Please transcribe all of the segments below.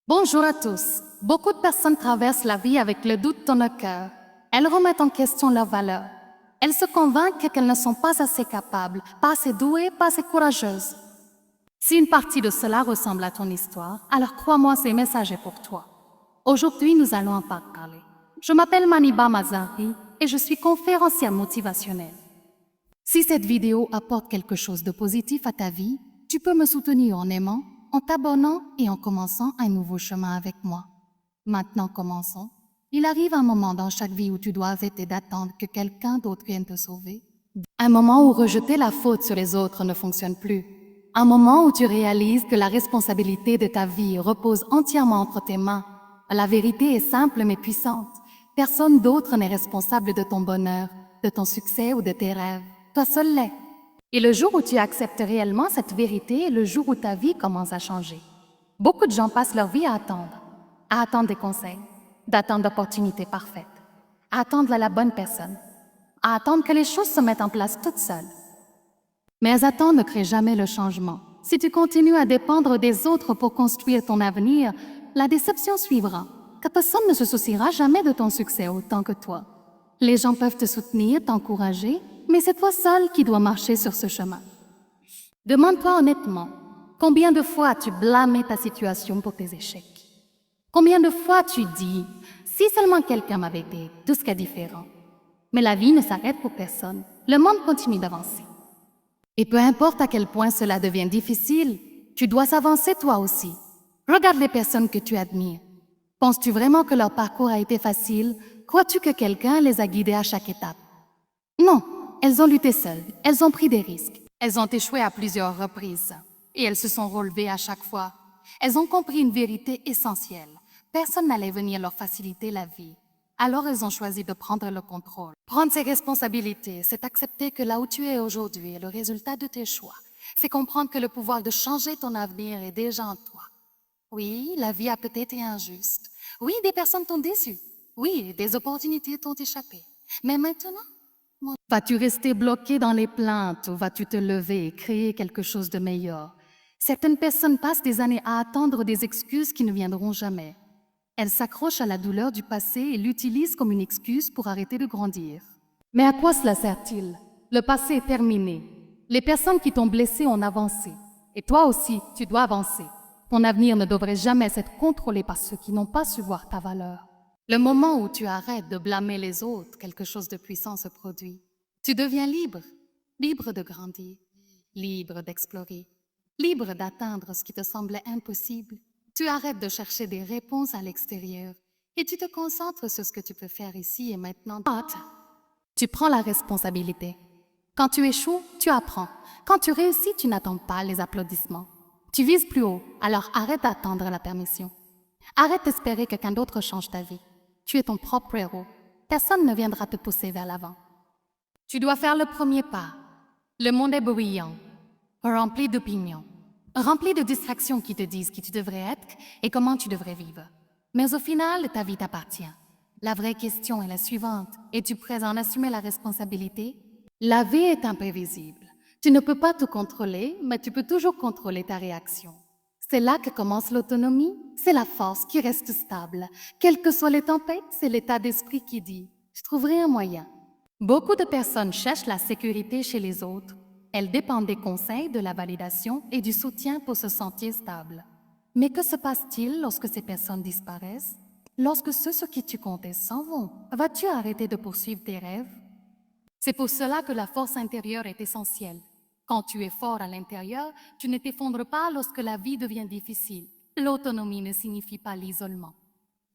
Bonjour à tous. Beaucoup de personnes traversent la vie avec le doute dans le cœur. Elles remettent en question leurs valeurs. Elles se convainquent qu'elles ne sont pas assez capables, pas assez douées, pas assez courageuses. Si une partie de cela ressemble à ton histoire, alors crois-moi, ce message est pour toi. Aujourd'hui, nous allons en parler. Je m'appelle Maniba Mazari et je suis conférencière motivationnelle. Si cette vidéo apporte quelque chose de positif à ta vie, tu peux me soutenir en aimant, en t'abonnant et en commençant un nouveau chemin avec moi. Maintenant, commençons. Il arrive un moment dans chaque vie où tu dois arrêter d'attendre que quelqu'un d'autre vienne te sauver. Un moment où rejeter la faute sur les autres ne fonctionne plus. Un moment où tu réalises que la responsabilité de ta vie repose entièrement entre tes mains. La vérité est simple mais puissante. Personne d'autre n'est responsable de ton bonheur, de ton succès ou de tes rêves. Toi seul l'es. Et le jour où tu acceptes réellement cette vérité est le jour où ta vie commence à changer. Beaucoup de gens passent leur vie à attendre des conseils, d'attendre l'opportunité parfaite, à attendre la bonne personne, à attendre que les choses se mettent en place toutes seules. Mais attendre ne crée jamais le changement. Si tu continues à dépendre des autres pour construire ton avenir, la déception suivra, car personne ne se souciera jamais de ton succès autant que toi. Les gens peuvent te soutenir, t'encourager, mais c'est toi seul qui dois marcher sur ce chemin. Demande-toi honnêtement, combien de fois as-tu blâmé ta situation pour tes échecs? Combien de fois tu dis, si seulement quelqu'un m'avait été tout ce qu'est différent? Mais la vie ne s'arrête pour personne. Le monde continue d'avancer. Et peu importe à quel point cela devient difficile, tu dois s'avancer toi aussi. Regarde les personnes que tu admires. Penses-tu vraiment que leur parcours a été facile? Crois-tu que quelqu'un les a guidés à chaque étape? Non, elles ont lutté seules, elles ont pris des risques. Elles ont échoué à plusieurs reprises et elles se sont relevées à chaque fois. Elles ont compris une vérité essentielle. Personne n'allait venir leur faciliter la vie. Alors elles ont choisi de prendre le contrôle. Prendre ses responsabilités, c'est accepter que là où tu es aujourd'hui est le résultat de tes choix. C'est comprendre que le pouvoir de changer ton avenir est déjà en toi. Oui, la vie a peut-être été injuste. Oui, des personnes t'ont déçu. Oui, des opportunités t'ont échappé. Mais maintenant, vas-tu rester bloqué dans les plaintes ou vas-tu te lever et créer quelque chose de meilleur? Certaines personnes passent des années à attendre des excuses qui ne viendront jamais. Elles s'accrochent à la douleur du passé et l'utilisent comme une excuse pour arrêter de grandir. Mais à quoi cela sert-il? Le passé est terminé. Les personnes qui t'ont blessé ont avancé. Et toi aussi, tu dois avancer. Ton avenir ne devrait jamais être contrôlé par ceux qui n'ont pas su voir ta valeur. Le moment où tu arrêtes de blâmer les autres, quelque chose de puissant se produit. Tu deviens libre, libre de grandir, libre d'explorer, libre d'atteindre ce qui te semblait impossible. Tu arrêtes de chercher des réponses à l'extérieur et tu te concentres sur ce que tu peux faire ici et maintenant. Tu prends la responsabilité. Quand tu échoues, tu apprends. Quand tu réussis, tu n'attends pas les applaudissements. Tu vises plus haut, alors arrête d'attendre la permission. Arrête d'espérer que quelqu'un d'autre change ta vie. Tu es ton propre héros. Personne ne viendra te pousser vers l'avant. Tu dois faire le premier pas. Le monde est bruyant, rempli d'opinions, rempli de distractions qui te disent qui tu devrais être et comment tu devrais vivre. Mais au final, ta vie t'appartient. La vraie question est la suivante. Es-tu prêt à en assumer la responsabilité? La vie est imprévisible. Tu ne peux pas tout contrôler, mais tu peux toujours contrôler ta réaction. C'est là que commence l'autonomie. C'est la force qui reste stable. Quelles que soient les tempêtes, c'est l'état d'esprit qui dit « je trouverai un moyen ». Beaucoup de personnes cherchent la sécurité chez les autres. Elles dépendent des conseils, de la validation et du soutien pour se sentir stable. Mais que se passe-t-il lorsque ces personnes disparaissent? Lorsque ceux sur qui tu comptais s'en vont, vas-tu arrêter de poursuivre tes rêves? C'est pour cela que la force intérieure est essentielle. Quand tu es fort à l'intérieur, tu ne t'effondres pas lorsque la vie devient difficile. L'autonomie ne signifie pas l'isolement.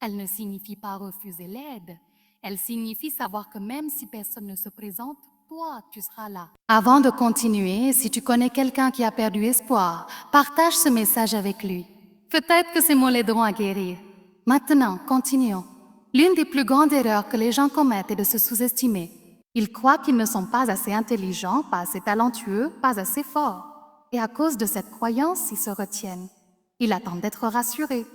Elle ne signifie pas refuser l'aide. Elle signifie savoir que même si personne ne se présente, toi, tu seras là. Avant de continuer, si tu connais quelqu'un qui a perdu espoir, partage ce message avec lui. Peut-être que ces mots l'aideront à guérir. Maintenant, continuons. L'une des plus grandes erreurs que les gens commettent est de se sous-estimer. Ils croient qu'ils ne sont pas assez intelligents, pas assez talentueux, pas assez forts. Et à cause de cette croyance, ils se retiennent. Ils attendent d'être rassurés.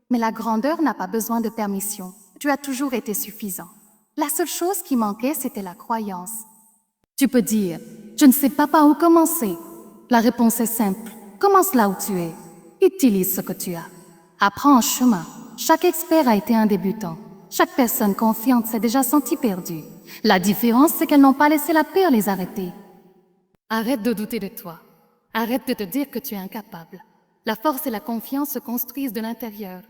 Mais la grandeur n'a pas besoin de permission. Tu as toujours été suffisant. La seule chose qui manquait, c'était la croyance. Tu peux dire, je ne sais pas par où commencer. La réponse est simple. Commence là où tu es. Utilise ce que tu as. Apprends en chemin. Chaque expert a été un débutant. Chaque personne confiante s'est déjà sentie perdue. La différence, c'est qu'elles n'ont pas laissé la peur les arrêter. Arrête de douter de toi. Arrête de te dire que tu es incapable. La force et la confiance se construisent de l'intérieur.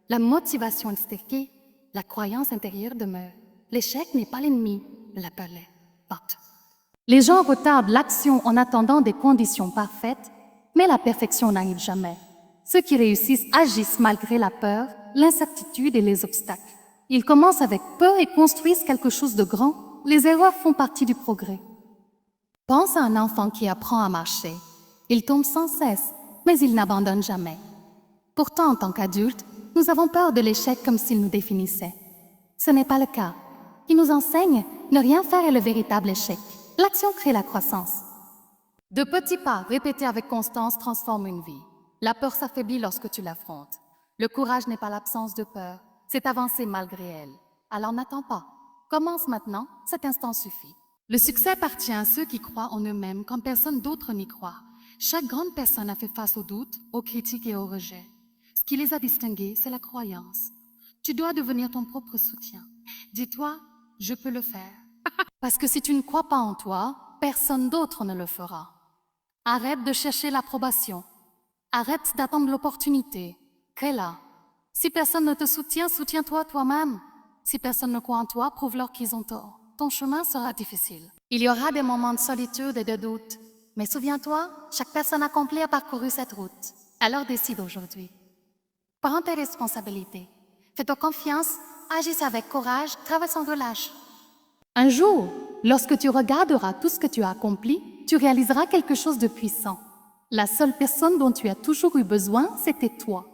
La motivation extérieure, la croyance intérieure demeure. L'échec n'est pas l'ennemi, la peur l'est. Porte. Les gens retardent l'action en attendant des conditions parfaites, mais la perfection n'arrive jamais. Ceux qui réussissent agissent malgré la peur, l'incertitude et les obstacles. Ils commencent avec peur et construisent quelque chose de grand. Les erreurs font partie du progrès. Pense à un enfant qui apprend à marcher. Il tombe sans cesse, mais il n'abandonne jamais. Pourtant, en tant qu'adultes, nous avons peur de l'échec comme s'il nous définissait. Ce n'est pas le cas. Qui nous enseigne, ne rien faire est le véritable échec. L'action crée la croissance. De petits pas répétés avec constance transforment une vie. La peur s'affaiblit lorsque tu l'affrontes. Le courage n'est pas l'absence de peur, c'est avancer malgré elle. Alors n'attends pas. Commence maintenant, cet instant suffit. Le succès appartient à ceux qui croient en eux-mêmes quand personne d'autre n'y croit. Chaque grande personne a fait face aux doutes, aux critiques et aux rejets. Ce qui les a distingués, c'est la croyance. Tu dois devenir ton propre soutien. Dis-toi, je peux le faire. Parce que si tu ne crois pas en toi, personne d'autre ne le fera. Arrête de chercher l'approbation. Arrête d'attendre l'opportunité. Crée-la. Si personne ne te soutient, soutiens-toi toi-même. Si personne ne croit en toi, prouve-leur qu'ils ont tort. Ton chemin sera difficile. Il y aura des moments de solitude et de doute. Mais souviens-toi, chaque personne accomplie a parcouru cette route. Alors décide aujourd'hui. Prends tes responsabilités. Fais-toi confiance, agis avec courage, travaille sans relâche. Un jour, lorsque tu regarderas tout ce que tu as accompli, tu réaliseras quelque chose de puissant. La seule personne dont tu as toujours eu besoin, c'était toi.